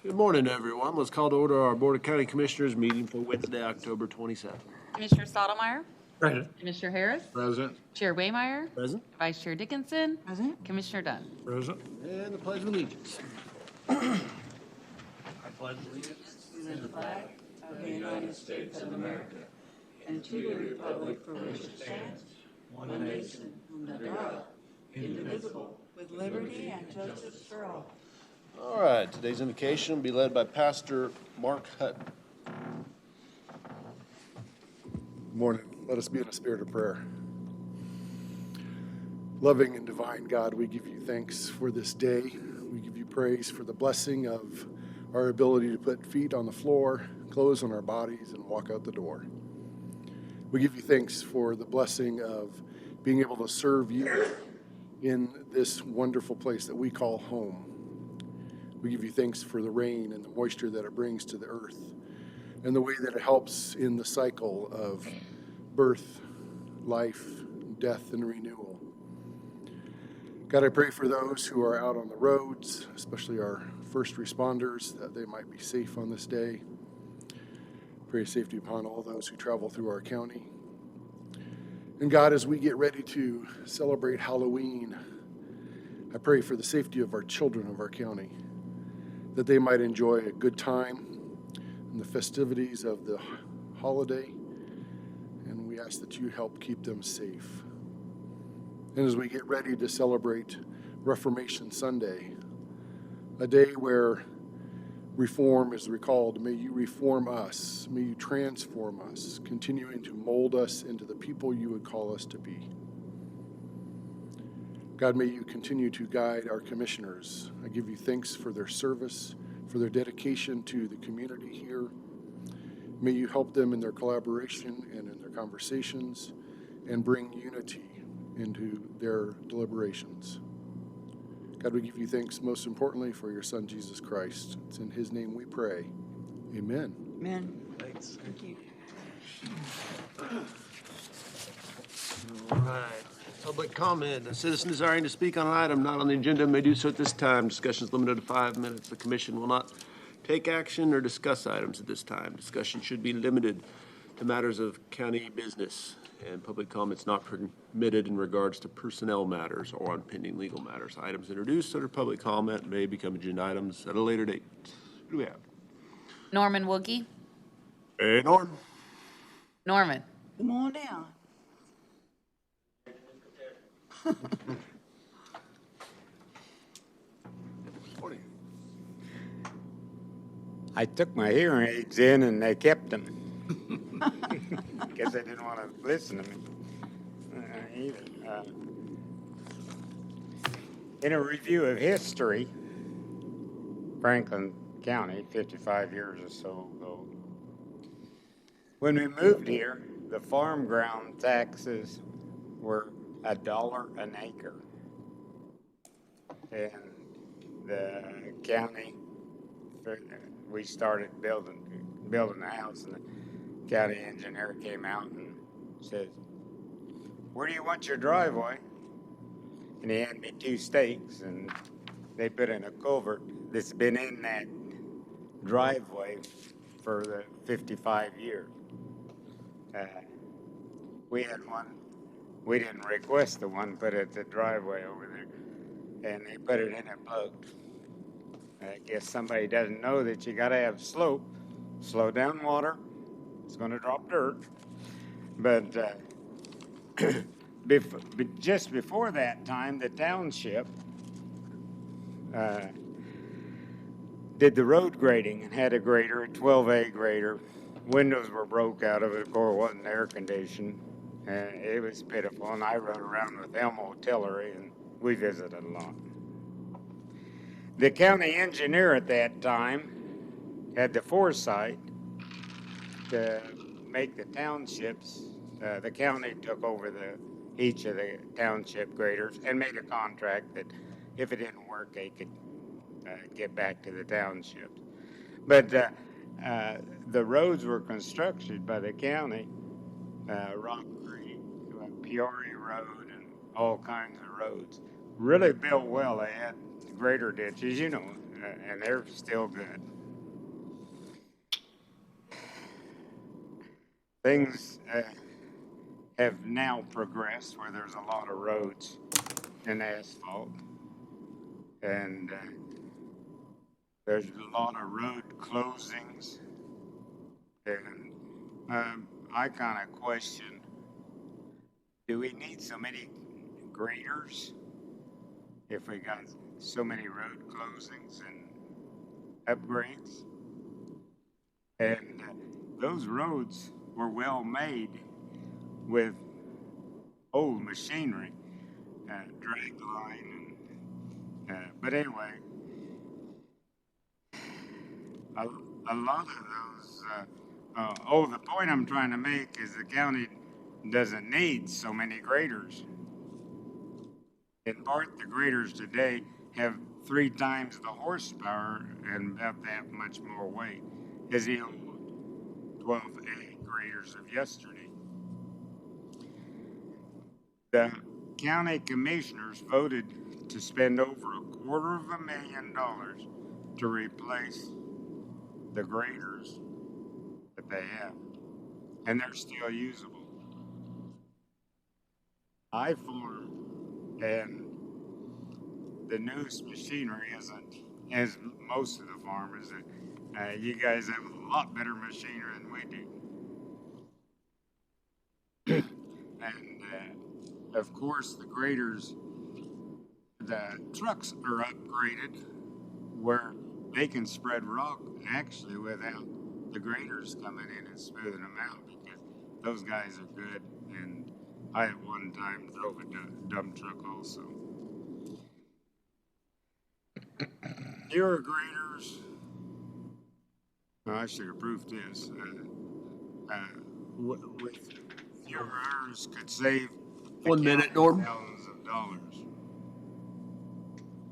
Good morning, everyone. Let's call to order our Board of County Commissioners meeting for Wednesday, October 27th. Commissioner Stottlemyre. Present. Commissioner Harris. Present. Chair Waymeyer. Present. Vice Chair Dickinson. Present. Commissioner Dunn. Present. And the Pledge of Allegiance. To the flag of the United States of America and to the republic for which it stands, one nation, under God, indivisible, with liberty and justice for all. All right, today's invocation will be led by Pastor Mark Hutton. Good morning. Let us be in a spirit of prayer. Loving and divine God, we give you thanks for this day. We give you praise for the blessing of our ability to put feet on the floor, clothes on our bodies, and walk out the door. We give you thanks for the blessing of being able to serve you in this wonderful place that we call home. We give you thanks for the rain and the moisture that it brings to the earth and the way that it helps in the cycle of birth, life, death, and renewal. God, I pray for those who are out on the roads, especially our first responders, that they might be safe on this day. Pray safety upon all those who travel through our county. And God, as we get ready to celebrate Halloween, I pray for the safety of our children of our county, that they might enjoy a good time in the festivities of the holiday, and we ask that you help keep them safe. And as we get ready to celebrate Reformation Sunday, a day where reform is recalled, may you reform us, may you transform us, continuing to mold us into the people you would call us to be. God, may you continue to guide our commissioners. I give you thanks for their service, for their dedication to the community here. May you help them in their collaboration and in their conversations and bring unity into their deliberations. God, we give you thanks most importantly for your Son, Jesus Christ. It's in his name we pray. Amen. Amen. Thanks. Thank you. All right. Public comment. A citizen desiring to speak on an item not on the agenda may do so at this time. Discussion is limited to 5 minutes. The commission will not take action or discuss items at this time. Discussion should be limited to matters of county business, and public comments not permitted in regards to personnel matters or on pending legal matters. Items introduced under public comment may become agenda items at a later date. Who do we have? Norman Woogie. Hey, Norm. Norman. Come on down. Morning. I took my hearing aids in and they kept them. Guess they didn't want to listen to me either. In a review of history, Franklin County, 55 years or so ago, when we moved here, the farm ground taxes were $1 an acre. And the county, we started building a house, and the county engineer came out and said, "Where do you want your driveway?" And he handed me 2 stakes, and they put in a culvert that's been in that driveway for the 55 years. We had one. We didn't request the one put at the driveway over there, and they put it in and plugged. I guess somebody doesn't know that you got to have slope, slow down water. It's going to drop dirt. But just before that time, the township did the road grading and had a grader, a 12A grader. Windows were broke out of it, of course, it wasn't air conditioned. And it was pitiful, and I rode around with Elmo Tillery, and we visited a lot. The county engineer at that time had the foresight to make the townships, the county took over each of the township graders and made a contract that if it didn't work, they could get back to the townships. But the roads were constructed by the county, Rock Creek, Peoria Road, and all kinds of roads. Really built well. They had grader ditches, and they're still good. Things have now progressed where there's a lot of roads and asphalt, and there's a lot of road closings, and I kind of question, do we need so many graders if we got so many road closings and upgrades? And those roads were well made with old machinery, drag line, but anyway, a lot of those, the point I'm trying to make is the county doesn't need so many graders. In part, the graders today have 3 times the horsepower and about that much more weight as the old 12A graders of yesterday. The county commissioners voted to spend over $250,000 to replace the graders that they have, and they're still usable. I farm, and the newest machinery isn't as most of the farmers. You guys have a lot better machinery than we do. And of course, the graders, the trucks are upgraded where they can spread rock actually without the graders coming in and smoothing them out, because those guys are good. And I at one time drove a dump truck also. Newer graders, I should have proved this, with fewer hours could save the 1 minute, county Norm. thousands of dollars.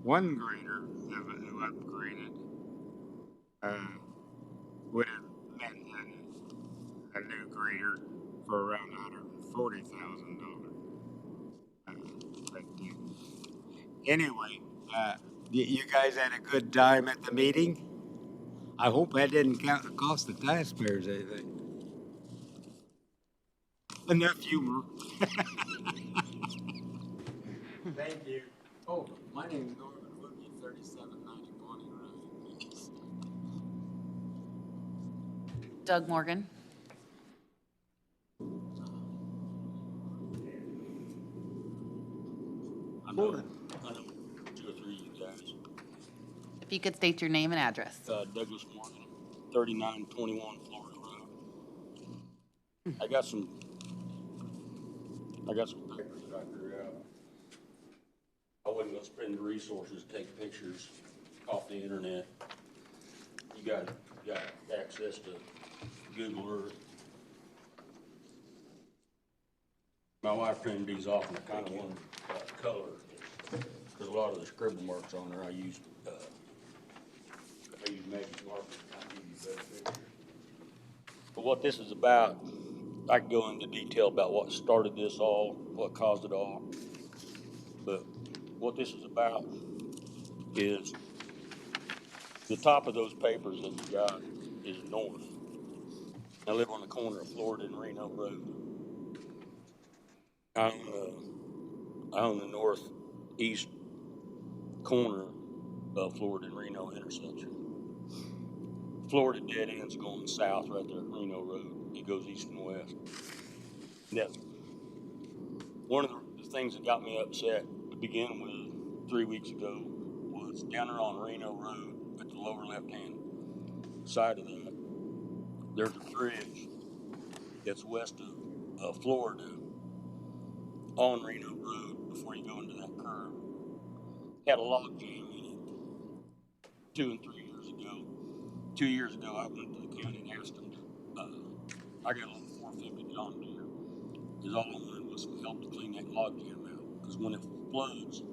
One grader who upgraded would have meant a new grader for around $140,000. But anyway, you guys had a good time at the meeting. I hope that didn't cost the taxpayers anything. Enough humor. Thank you. Oh, my name is Norman Woodley, 3790 Bonnie Road. Doug Morgan. I know 2 or 3 of you guys. If you could state your name and address. Douglas Morgan, 3921 Florida Road. I got some papers that I drew out. I wasn't gonna spend the resources to take pictures off the internet. You guys got access to Google Earth. My wife printed these off, and I kind of wanted color, because a lot of the scribble marks on there I used magic markers to kind of give you a better picture. But what this is about, I can go into detail about what started this all, what caused it all. But what this is about is the top of those papers that you got is north. I live on the corner of Florida and Reno Road. I own the northeast corner of Florida and Reno intersection. Florida dead ends going south right there at Reno Road. It goes east and west. That's one of the things that got me upset to begin with 3 weeks ago was down there on Reno Road at the lower left-hand side of that. There's a bridge that's west of Florida on Reno Road before you go into that curve. Had a log jam in it 2 and 3 years ago. 2 years ago, I went to the county and asked them, I got a little 450 John Deere, because all I wanted was some help to clean that log jam out. Because when it floods,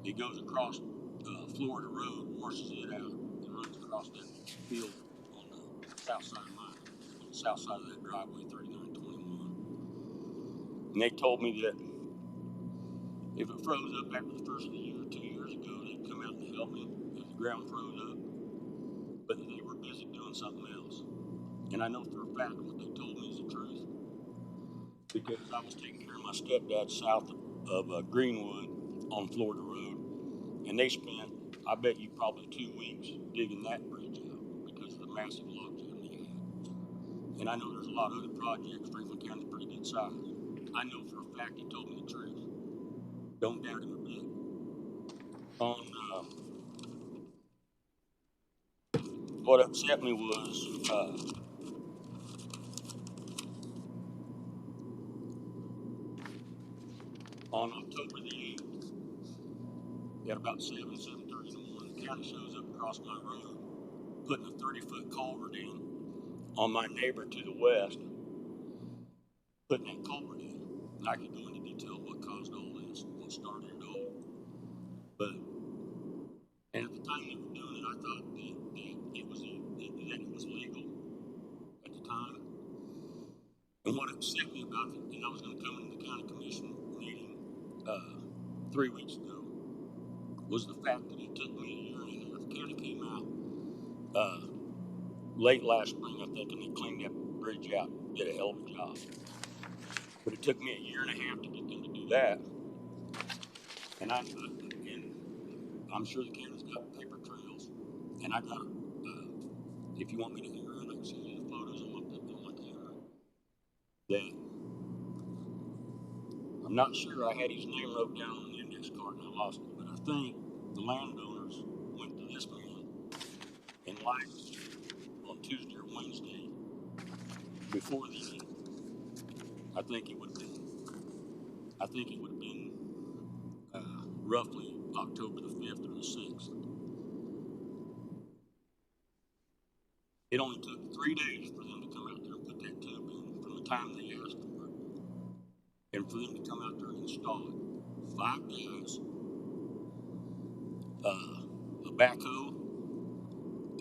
it goes across Florida Road, washes it out, and runs across that field on the south side of mine, on the south side of that driveway, 3921. And they told me that if it froze up after the first of the year, 2 years ago, they'd come out and help me as a ground froze up, but they were busy doing something else. And I know for a fact what they told me is the truth, because I was taking care of my stepdad south of Greenwood on Florida Road, and they spent, I bet you, probably 2 weeks digging that bridge out because of the massive log jam they had. And I know there's a lot of other projects. Franklin County's pretty good size. I know for a fact he told me the truth. Don't doubt him a bit. What upset me was on October the 8th, at about 7:30 in the morning, the county shows up across my road, putting a 30-foot culvert in on my neighbor to the west, putting that culvert in. And I could go into detail what caused all this, what started it all. But, and at the time they were doing it, I thought that it was legal at the time. And what upset me about it, and I was going to come into the county commission meeting 3 weeks ago, was the fact that it took me a year and a half. The county came out late last spring, I think, and they cleaned that bridge out, did a hell of a job. But it took me a year and a half to get them to do that. And I'm sure the county's got paper trails, and I got, if you want me to hear it, I can send you the photos on my camera. That I'm not sure I had his name wrote down on the index card and I lost it, but I think the landowners went to this man and lied on Tuesday or Wednesday before the end. I think it would have been roughly October the 5th or the 6th. It only took 3 days for them to come out there and put that tube in from the time they asked for it. And for them to come out there and install it. 5 days, a backhoe,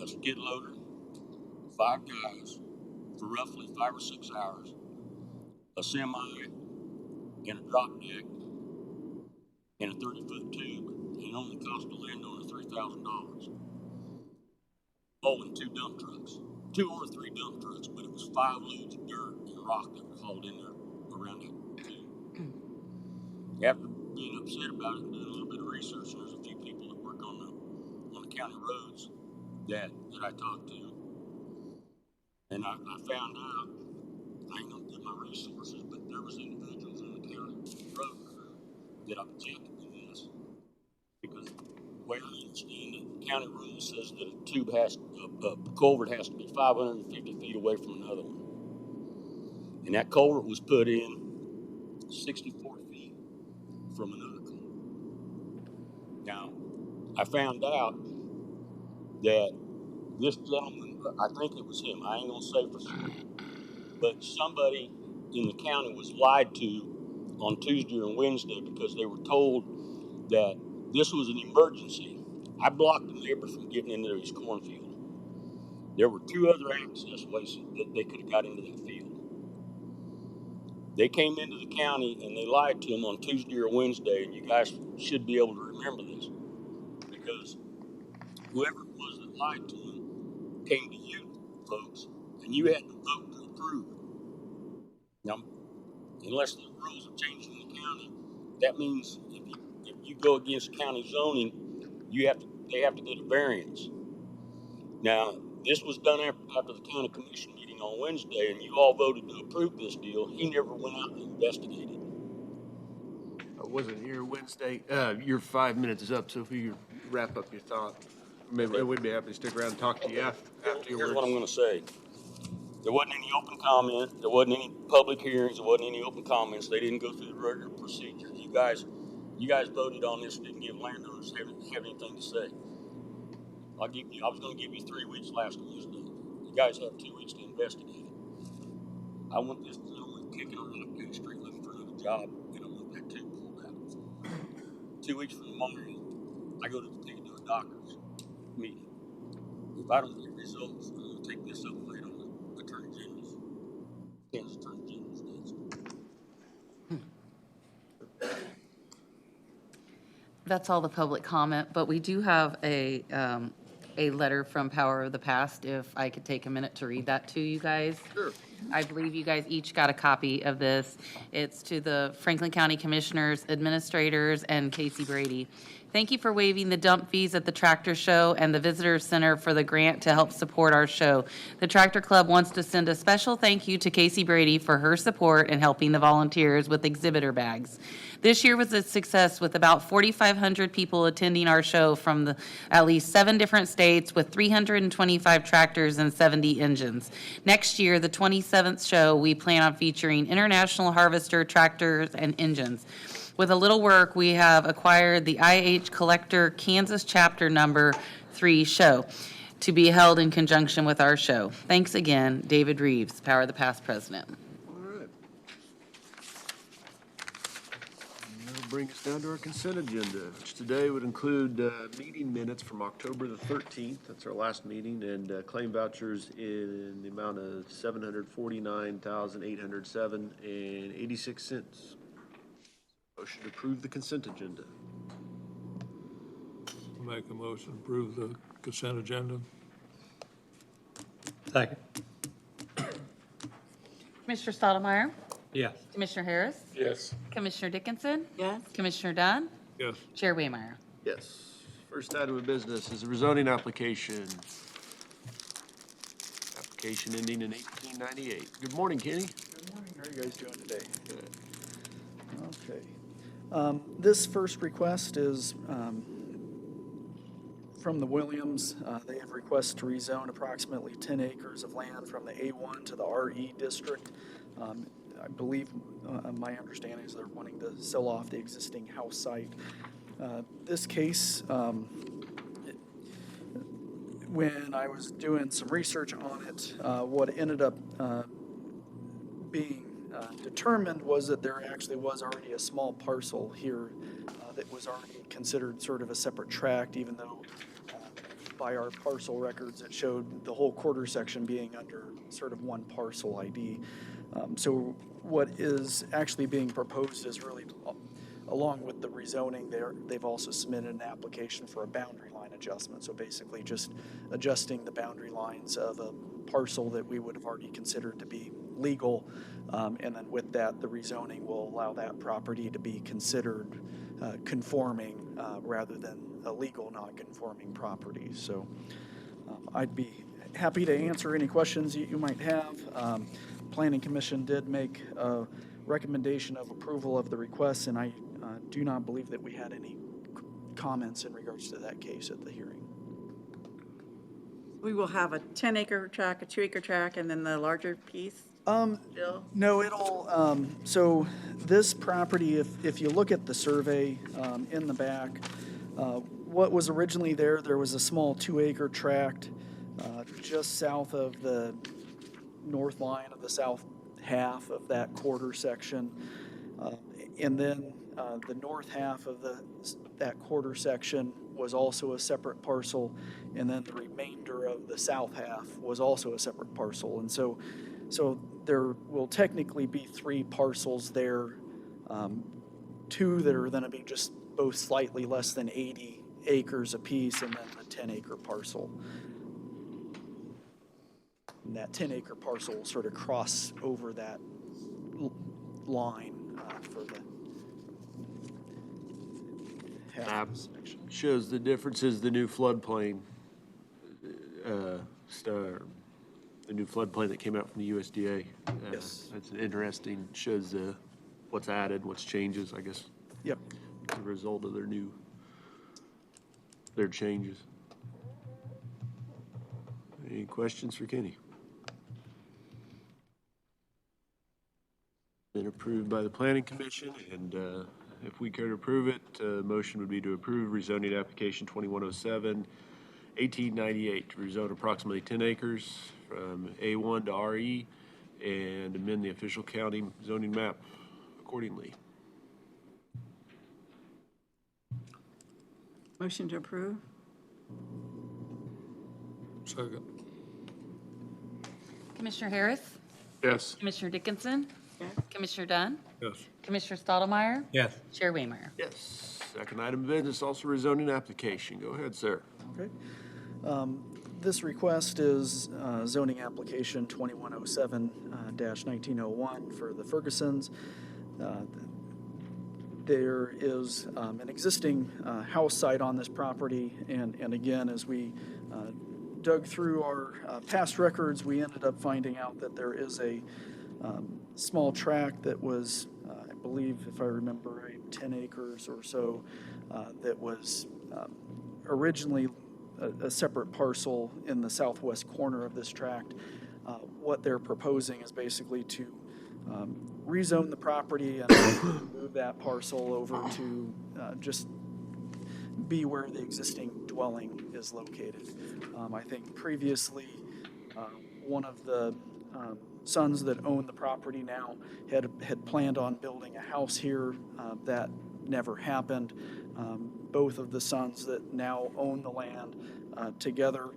a skid loader, 5 guys for roughly 5 or 6 hours, a semi and a drop deck and a 30-foot tube, and it only cost the landowner $3,000. Oh, and 2 dump trucks. 2 or 3 dump trucks, but it was 5 loads of dirt and rock that was hauled in there around that tube. After being upset about it and doing a little bit of research, and there's a few people that work on the county roads that I talked to, and I found out, I ain't gonna give my resources, but there was individuals in the county road crew that objected to this, because the way I understand it, the county rule says that a culvert has to be 550 feet away from another one. And that culvert was put in 64 feet from another culvert. Now, I found out that this gentleman, I think it was him, I ain't gonna say for sure, but somebody in the county was lied to on Tuesday and Wednesday because they were told that this was an emergency. I blocked the neighbor from getting into his cornfield. There were 2 other access ways that they could have got into that field. They came into the county and they lied to him on Tuesday or Wednesday, and you guys should be able to remember this, because whoever it was that lied to him came to you folks, and you had to vote to approve. Now, unless the rules have changed in the county, that means if you go against county zoning, they have to get a variance. Now, this was done after the county commission meeting on Wednesday, and you all voted to approve this deal. He never went out and investigated. I wasn't here Wednesday. Your 5 minutes is up, so if you could wrap up your thought. Maybe we'd be happy to stick around and talk to you after your Here's what I'm going words. to say. There wasn't any open comment. There wasn't any public hearings. There wasn't any open comments. They didn't go through the regular procedure. You guys voted on this and didn't give landowners have anything to say. I was going to give you 3 weeks last Wednesday. You guys have 2 weeks to investigate it. I want this gentleman kicking around up King Street looking for another job, and I want that tube pulled out. 2 weeks from tomorrow, I go to do a doctor's meeting. If I don't get results, I'm going to take this up later on the Attorney General's, Kansas Attorney General's desk. That's all the public comment, but we do have a letter from Power of the Past, if I could take a minute to read that to you guys. Sure. I believe you guys each got a copy of this. It's to the Franklin County Commissioners, Administrators, and Casey Brady. Thank you for waiving the dump fees at the Tractor Show and the Visitor Center for the grant to help support our show. The Tractor Club wants to send a special thank you to Casey Brady for her support in helping the volunteers with exhibitor bags. This year was a success with about 4,500 people attending our show from at least 7 different states with 325 tractors and 70 engines. Next year, the 27th show, we plan on featuring international harvester tractors and engines. With a little work, we have acquired the IH Collector Kansas Chapter Number 3 show to be held in conjunction with our show. Thanks again, David Reeves, Power of the Past President. All right. And that'll bring us down to our consent agenda, which today would include meeting minutes from October the 13th. That's our last meeting, and claim vouchers in the amount of $749,807.86. Motion to approve the consent agenda. Make a motion to approve the consent agenda. Second. Commissioner Stottlemyre? Yes. Commissioner Harris? Yes. Commissioner Dickinson? Yes. Commissioner Dunn? Yes. Chair Waymeyer? Yes. First item of business is a rezoning application. Application ending in 1898. Good morning, Kenny. Good morning. How are you guys doing today? Good. Okay. This first request is from the Williams. They have requested to rezone approximately 10 acres of land from the A1 to the RE district. I believe, my understanding is they're wanting to sell off the existing house site. This case, when I was doing some research on it, what ended up being determined was that there actually was already a small parcel here that was already considered sort of a separate tract, even though by our parcel records it showed the whole quarter section being under sort of one parcel ID. So what is actually being proposed is really, along with the rezoning, they've also submitted an application for a boundary line adjustment. So basically just adjusting the boundary lines of a parcel that we would have already considered to be legal. And then with that, the rezoning will allow that property to be considered conforming rather than a legal non-conforming property. So I'd be happy to answer any questions you might have. Planning Commission did make a recommendation of approval of the request, and I do not believe that we had any comments in regards to that case at the hearing. We will have a 10-acre tract, a 2-acre tract, and then the larger piece, Bill? No, it'll, so this property, if you look at the survey in the back, what was originally there was a small 2-acre tract just south of the north line of the south half of that quarter section. And then the north half of that quarter section was also a separate parcel, and then the remainder of the south half was also a separate parcel. And so there will technically be 3 parcels there, 2 that are going to be just both slightly less than 80 acres apiece, and then a 10-acre parcel. And that 10-acre parcel will sort of cross over that line for the half section. Shows the differences, the new floodplain, the new floodplain that came out from the USDA. Yes. That's interesting, shows what's added, what's changes, I guess, Yep. as a result of their changes. Any questions for Kenny? Been approved by the Planning Commission, and if we care to approve it, motion would be to approve rezoning application 2107, 1898, to rezone approximately 10 acres from A1 to RE and amend the official county zoning map accordingly. Motion to approve? Second. Commissioner Harris? Yes. Commissioner Dickinson? Yes. Commissioner Dunn? Yes. Commissioner Stottlemyre? Yes. Chair Waymeyer? Yes. Second item of business, also rezoning application. Go ahead, sir. Okay. This request is zoning application 2107-1901 for the Fergusons. There is an existing house site on this property, and again, as we dug through our past records, we ended up finding out that there is a small tract that was, I believe, if I remember right, 10 acres or so, that was originally a separate parcel in the southwest corner of this tract. What they're proposing is basically to rezone the property and move that parcel over to just be where the existing dwelling is located. I think previously, one of the sons that own the property now had planned on building a house here. That never happened. Both of the sons that now own the land together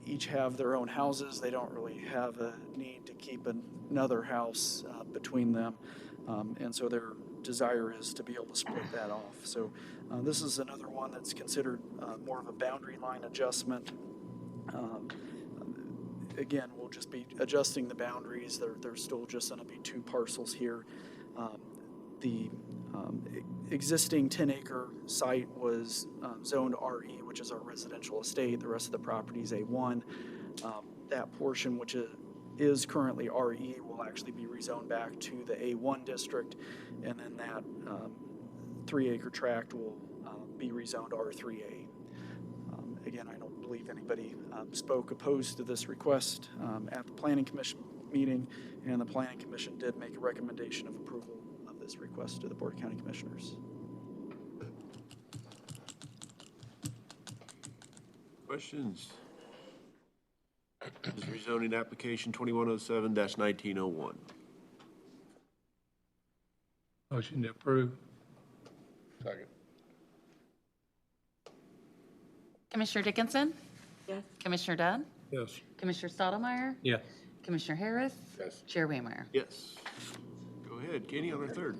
each have their own houses. They don't really have a need to keep another house between them. And so their desire is to be able to split that off. So this is another one that's considered more of a boundary line adjustment. Again, we'll just be adjusting the boundaries. There's still just going to be two parcels here. The existing 10-acre site was zoned RE, which is our residential estate. The rest of the property is A1. That portion, which is currently RE, will actually be rezoned back to the A1 district, and then that 3-acre tract will be rezoned R3A. Again, I don't believe anybody spoke opposed to this request at the Planning Commission meeting, and the Planning Commission did make a recommendation of approval of this request to the Board of County Commissioners. Questions? This is rezoning application 2107-1901. Motion to approve. Second. Commissioner Dickinson? Yes. Commissioner Dunn? Yes. Commissioner Stottlemyre? Yes. Commissioner Harris? Yes. Chair Waymeyer? Yes. Go ahead, Kenny, on our third.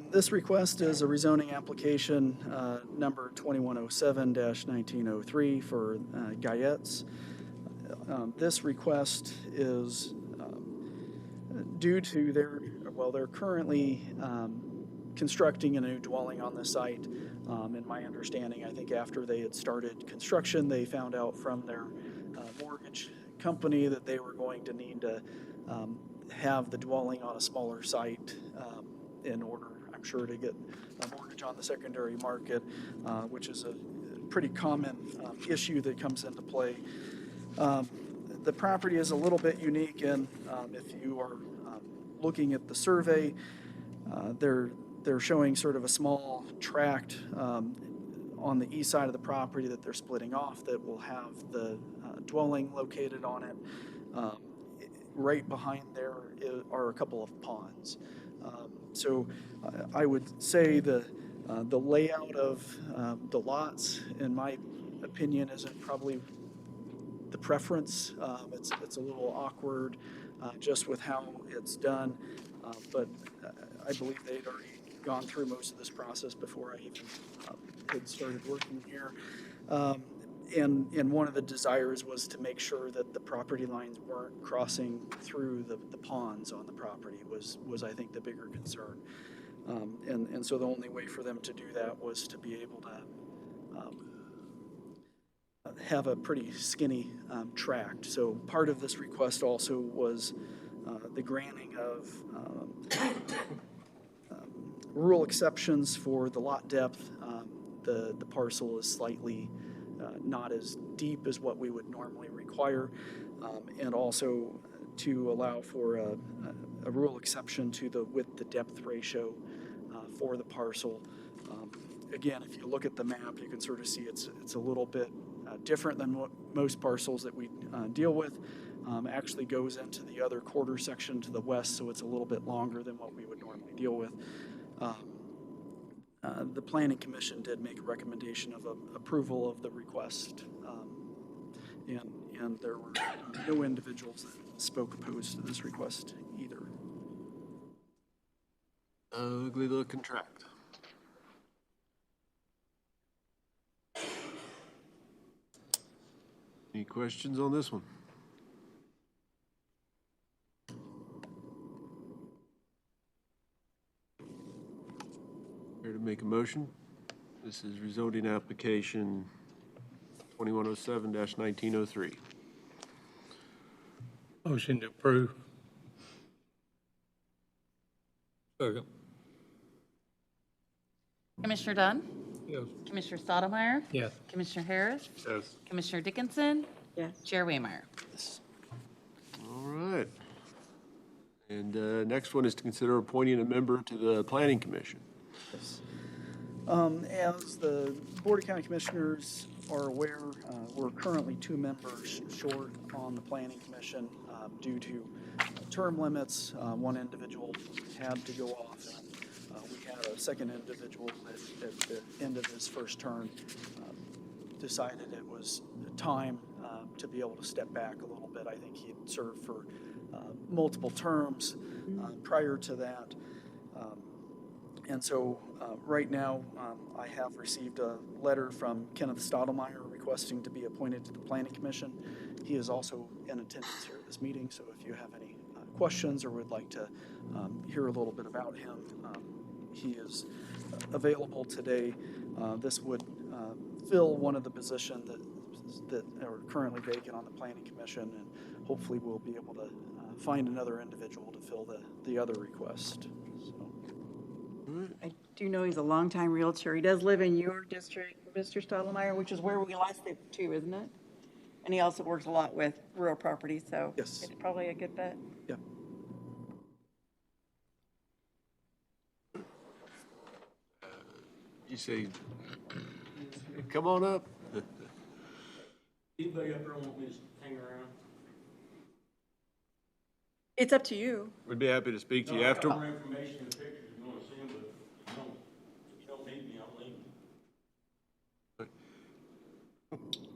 This request is a rezoning application number 2107-1903 for Guyette's. This request is due to they're currently constructing a new dwelling on the site. In my understanding, I think after they had started construction, they found out from their mortgage company that they were going to need to have the dwelling on a smaller site in order, I'm sure, to get a mortgage on the secondary market, which is a pretty common issue that comes into play. The property is a little bit unique, and if you are looking at the survey, they're showing sort of a small tract on the east side of the property that they're splitting off that will have the dwelling located on it. Right behind there are a couple of ponds. So I would say the layout of the lots, in my opinion, isn't probably the preference. It's a little awkward just with how it's done, but I believe they'd already gone through most of this process before I even had started working here. And one of the desires was to make sure that the property lines weren't crossing through the ponds on the property was I think the bigger concern. And so the only way for them to do that was to be able to have a pretty skinny tract. So part of this request also was the granting of rural exceptions for the lot depth. The parcel is slightly not as deep as what we would normally require, and also to allow for a rural exception to the width to depth ratio for the parcel. Again, if you look at the map, you can sort of see it's a little bit different than what most parcels that we deal with. Actually goes into the other quarter section to the west, so it's a little bit longer than what we would normally deal with. The Planning Commission did make a recommendation of approval of the request, and there were no individuals that spoke opposed to this request either. Ugly looking tract. Any questions on this one? Here to make a motion? This is rezoning application 2107-1903. Motion to approve. Second. Commissioner Dunn? Yes. Commissioner Stottlemyre? Yes. Commissioner Harris? Yes. Commissioner Dickinson? Yes. Chair Waymeyer? All right. And next one is to consider appointing a member to the Planning Commission. As the Board of County Commissioners are aware, we're currently 2 members short on the Planning Commission due to term limits. One individual had to go off, and we had a second individual at the end of his first term decided it was time to be able to step back a little bit. I think he had served for multiple terms prior to that. And so right now, I have received a letter from Kenneth Stottlemyre requesting to be appointed to the Planning Commission. He is also in attendance here at this meeting, so if you have any questions or would like to hear a little bit about him, he is available today. This would fill one of the positions that are currently vacant on the Planning Commission, and hopefully we'll be able to find another individual to fill the other request. So. I do know he's a longtime Realtor. He does live in your district, Mr. Stottlemyre, which is where we last lived too, isn't it? And he also works a lot with rural properties, so Yes. it's probably a good bet. Yeah. You say, come on up. Anybody up there want me to hang around? It's up to you. We'd be happy to speak to you after. More information and pictures if you want to see them, but if you don't need me, I'll leave.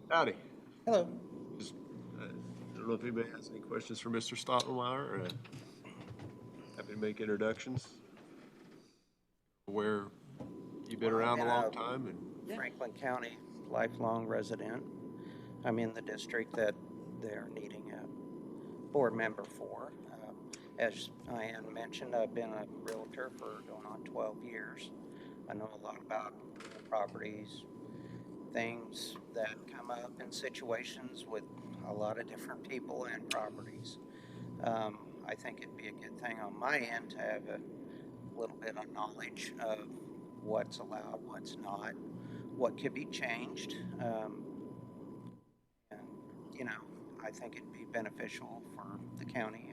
Howdy. Hello. I don't know if anybody has any questions for Mr. Stottlemyre, or happy to make introductions. Where you've been around a long time and. Franklin County lifelong resident. I'm in the district that they're needing a board member for. As Diane mentioned, I've been a realtor for going on 12 years. I know a lot about properties, things that come up in situations with a lot of different people and properties. I think it'd be a good thing on my end to have a little bit of knowledge of what's allowed, what's not, what could be changed. And, you know, I think it'd be beneficial for the county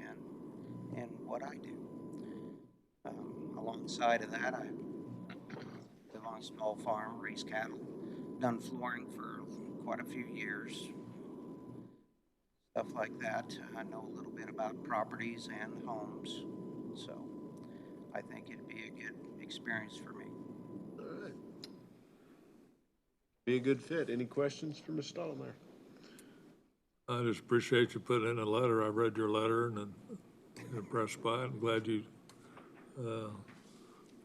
and what I do. Alongside of that, I live on a small farm, raise cattle, done flooring for quite a few years, stuff like that. I know a little bit about properties and homes, so I think it'd be a good experience for me. All right. Be a good fit. Any questions for Mr. Stottlemyre? I just appreciate you putting in a letter. I read your letter and I'm impressed by it. I'm glad you were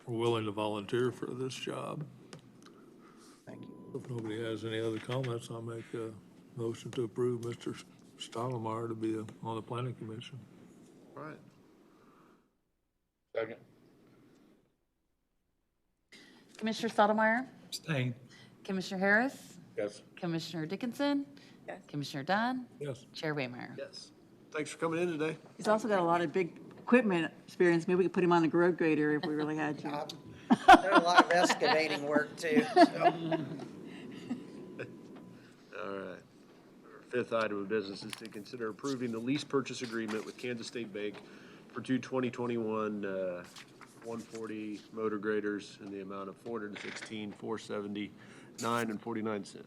willing to volunteer for this job. Thank you. If nobody has any other comments, I'll make a motion to approve Mr. Stottlemyre to be on the Planning Commission. All right. Second. Commissioner Stottlemyre? Abstain. Commissioner Harris? Yes. Commissioner Dickinson? Yes. Commissioner Dunn? Yes. Chair Waymeyer? Yes. Thanks for coming in today. He's also got a lot of big equipment experience. Maybe we could put him on the road grader if we really had to. There's a lot of excavating work too, so. All right. Our fifth item of business is to consider approving the lease purchase agreement with Kansas State Bank for two 2021 140 motor graders in the amount of $416,479.49.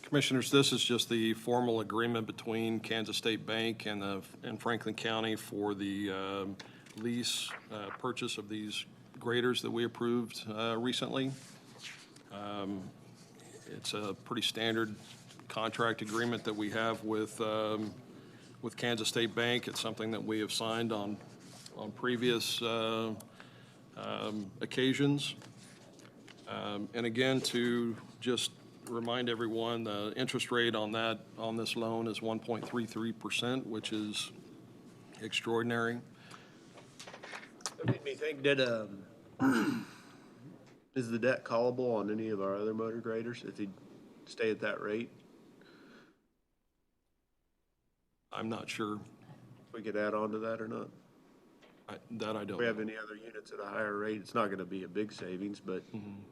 Commissioners, this is just the formal agreement between Kansas State Bank and Franklin County for the lease purchase of these graders that we approved recently. It's a pretty standard contract agreement that we have with Kansas State Bank. It's something that we have signed on previous occasions. And again, to just remind everyone, the interest rate on this loan is 1.33%, which is extraordinary. That made me think, is the debt callable on any of our other motor graders if they stay at that rate? I'm not sure. If we could add on to that or not? That I If don't we have know. any other units at a higher rate, it's not gonna be a big savings, but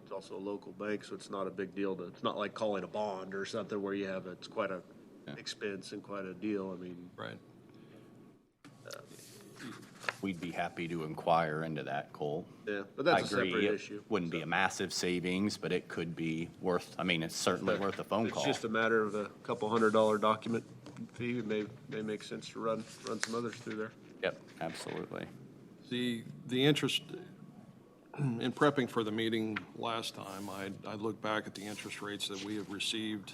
it's also a local bank, so it's not a big deal it's not like calling a bond or something where it's quite a expense and quite a deal. I mean, Right. We'd be happy to inquire into that, Cole. yeah, but I that's a agree, separate it issue. wouldn't be a massive savings, but it could be worth, I mean, it's certainly worth a phone It's call. just a matter of a couple $100 document fee. It may make sense to run some others through there. Yep, absolutely. The interest, in prepping for the meeting last time, I looked back at the interest rates that we have received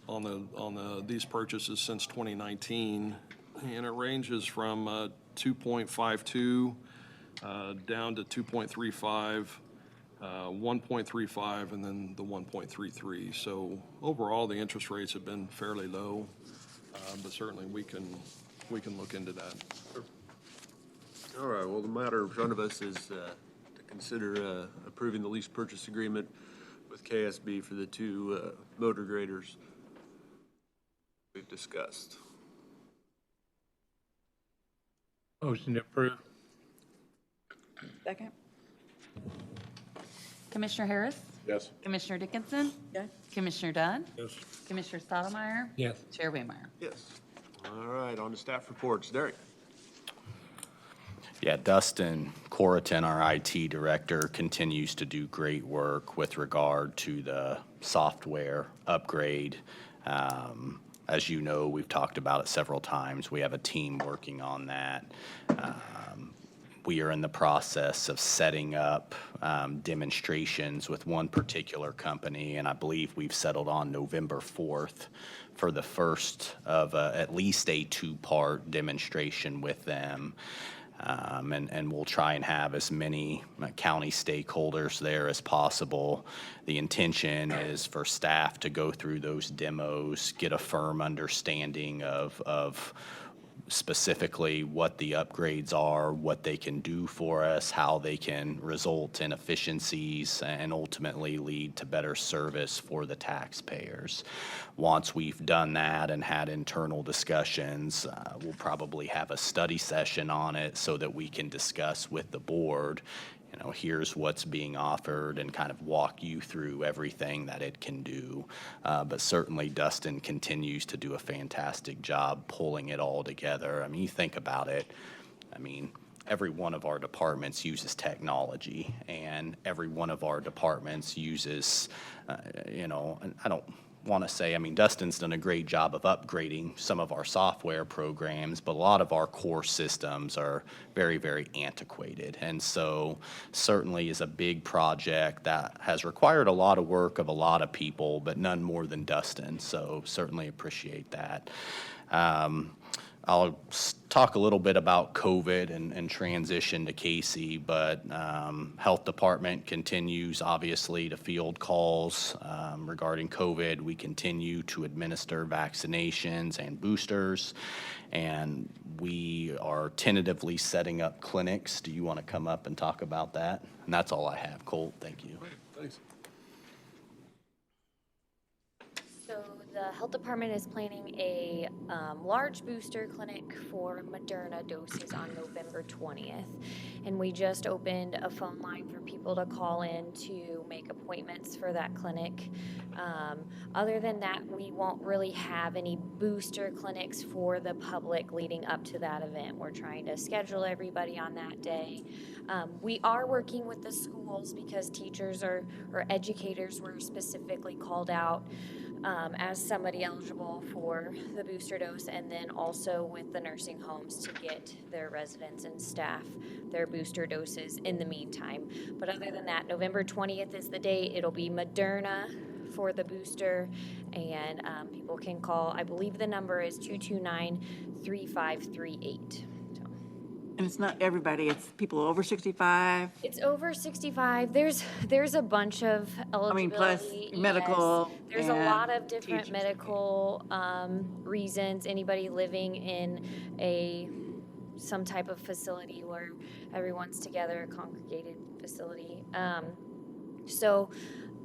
on these purchases since 2019, and it ranges from 2.52 down to 2.35, 1.35, and then the 1.33. So overall, the interest rates have been fairly low, but certainly we can look into that. All right, well, the matter in front of us is to consider approving the lease purchase agreement with KSB for the two motor graders we've discussed. Motion approved. Second? Commissioner Harris? Yes. Commissioner Dickinson? Yes. Commissioner Dunn? Yes. Commissioner Stottlemyre? Yes. Chair Waymeyer? Yes. All right, on to staff reports. Derek? Yeah, Dustin Corriton, our IT director, continues to do great work with regard to the software upgrade. As you know, we've talked about it several times. We have a team working on that. We are in the process of setting up demonstrations with one particular company, and I believe we've settled on November 4th for the first of at least a two-part demonstration with them. And we'll try and have as many county stakeholders there as possible. The intention is for staff to go through those demos, get a firm understanding of specifically what the upgrades are, what they can do for us, how they can result in efficiencies, and ultimately lead to better service for the taxpayers. Once we've done that and had internal discussions, we'll probably have a study session on it so that we can discuss with the board, you know, here's what's being offered, and kind of walk you through everything that it can do. But certainly Dustin continues to do a fantastic job pulling it all together. I mean, you think about it, I mean, every one of our departments uses technology, and every one of our departments uses, you know, and I don't want to say, I mean, Dustin's done a great job of upgrading some of our software programs, but a lot of our core systems are very, very antiquated. And so certainly is a big project that has required a lot of work of a lot of people, but none more than Dustin. So certainly appreciate that. I'll talk a little bit about COVID and transition to Casey, but Health Department continues obviously to field calls regarding COVID. We continue to administer vaccinations and boosters, and we are tentatively setting up clinics. Do you want to come up and talk about that? And that's all I have, Colt. Thank you. Thanks. So the health department is planning a large booster clinic for Moderna doses on November 20th. And we just opened a phone line for people to call in to make appointments for that clinic. Other than that, we won't really have any booster clinics for the public leading up to that event. We're trying to schedule everybody on that day. We are working with the schools because teachers or educators were specifically called out as somebody eligible for the booster dose, and then also with the nursing homes to get their residents and staff their booster doses in the meantime. But other than that, November 20th is the date. It'll be Moderna for the booster, and people can call, I believe the number is 229-3538. So. And it's not everybody, it's people over 65. It's over 65. There's a bunch of eligibility. plus medical Yes. There's a lot and of different teachers. medical reasons. Anybody living in some type of facility where everyone's together, a congregated facility. So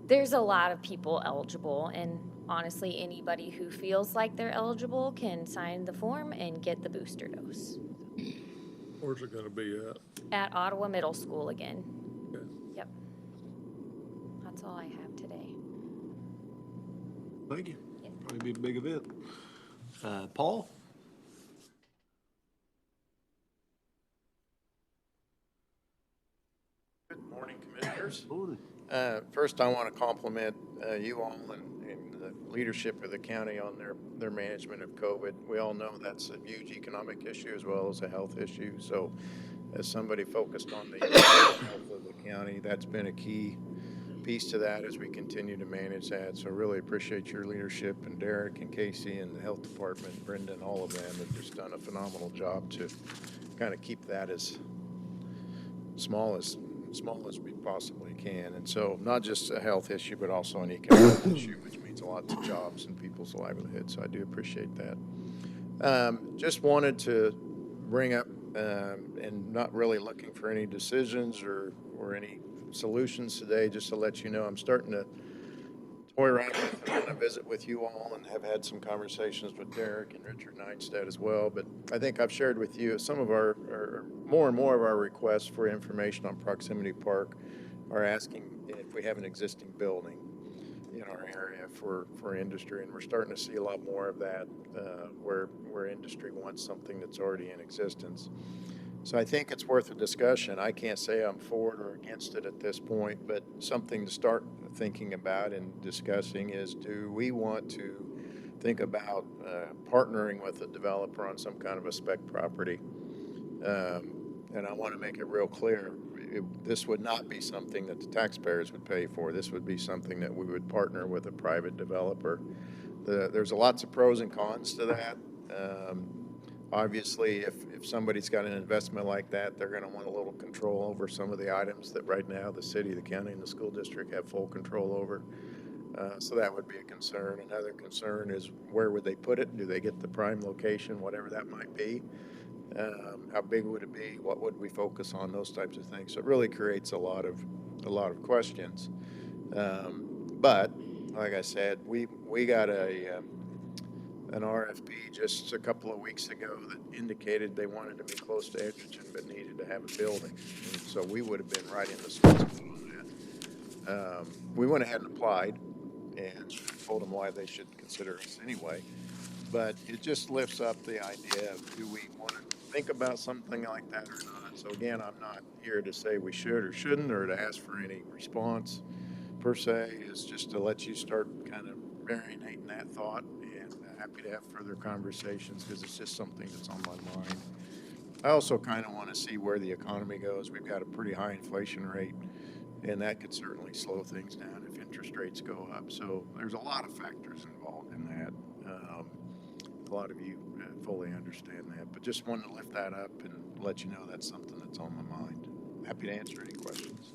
there's a lot of people eligible, and honestly, anybody who feels like they're eligible can sign the form and get the booster dose. Where's it gonna be at? At Ottawa Middle School again. Okay. Yep. That's all I have today. Thank you. Probably be a big event. Paul? Good morning, Commissioners. Morning. First, I want to compliment you all and the leadership of the county on their management of COVID. We all know that's a huge economic issue as well as a health issue. So as somebody focused on the health of the county, that's been a key piece to that as we continue to manage that. So really appreciate your leadership, and Derek and Casey and the health department, Brenda, and all of them have just done a phenomenal job to kind of keep that as small as we possibly can. And so not just a health issue, but also an economic issue, which means a lot to jobs and people's livelihoods. So I do appreciate that. Just wanted to bring up, and not really looking for any decisions or any solutions today, just to let you know I'm starting to toy around with and want to visit with you all, and have had some conversations with Derek and Richard Neinstead as well. But I think I've shared with you some of our, or more and more of our requests for information on Proximity Park are asking if we have an existing building in our area for industry, and we're starting to see a lot more of that where industry wants something that's already in existence. So I think it's worth a discussion. I can't say I'm for it or against it at this point, but something to start thinking about and discussing is, do we want to think about partnering with a developer on some kind of a spec property? And I want to make it real clear, this would not be something that the taxpayers would pay for. This would be something that we would partner with a private developer. There's lots of pros and cons to that. Obviously, if somebody's got an investment like that, they're going to want a little control over some of the items that right now the city, the county, and the school district have full control over. So that would be a concern. Another concern is, where would they put it? Do they get the prime location, whatever that might be? How big would it be? What would we focus on? Those types of things. So it really creates a lot of questions. But like I said, we got an RFP just a couple of weeks ago that indicated they wanted to be close to Edgerton but needed to have a building. And so we would have been right in the sweet spot on that. We went ahead and applied and told them why they should consider us anyway. But it just lifts up the idea of, do we want to think about something like that or not? So again, I'm not here to say we should or shouldn't, or to ask for any response per se. It's just to let you start kind of marinating that thought, and happy to have further conversations, because it's just something that's on my mind. I also kind of want to see where the economy goes. We've got a pretty high inflation rate, and that could certainly slow things down if interest rates go up. So there's a lot of factors involved in that. A lot of you fully understand that, but just wanted to lift that up and let you know that's something that's on my mind. Happy to answer any questions.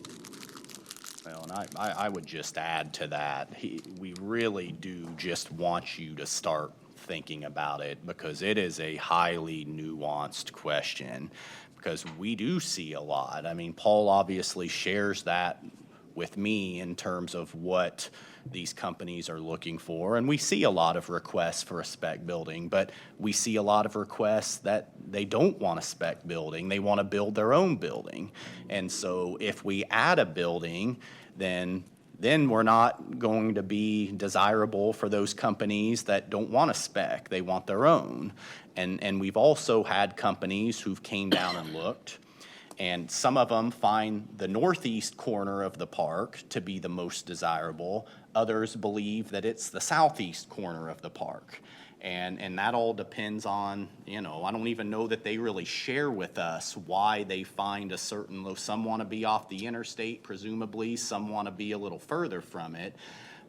Well, and I would just add to that, we really do just want you to start thinking about it, because it is a highly nuanced question, because we do see a lot. I mean, Paul obviously shares that with me in terms of what these companies are looking for, and we see a lot of requests for a spec building, but we see a lot of requests that they don't want a spec building, they want to build their own building. And so if we add a building, then we're not going to be desirable for those companies that don't want a spec, they want their own. And we've also had companies who've came down and looked, and some of them find the northeast corner of the park to be the most desirable. Others believe that it's the southeast corner of the park. And that all depends on, I don't even know that they really share with us why they find a certain, some want to be off the interstate, presumably, some want to be a little further from it.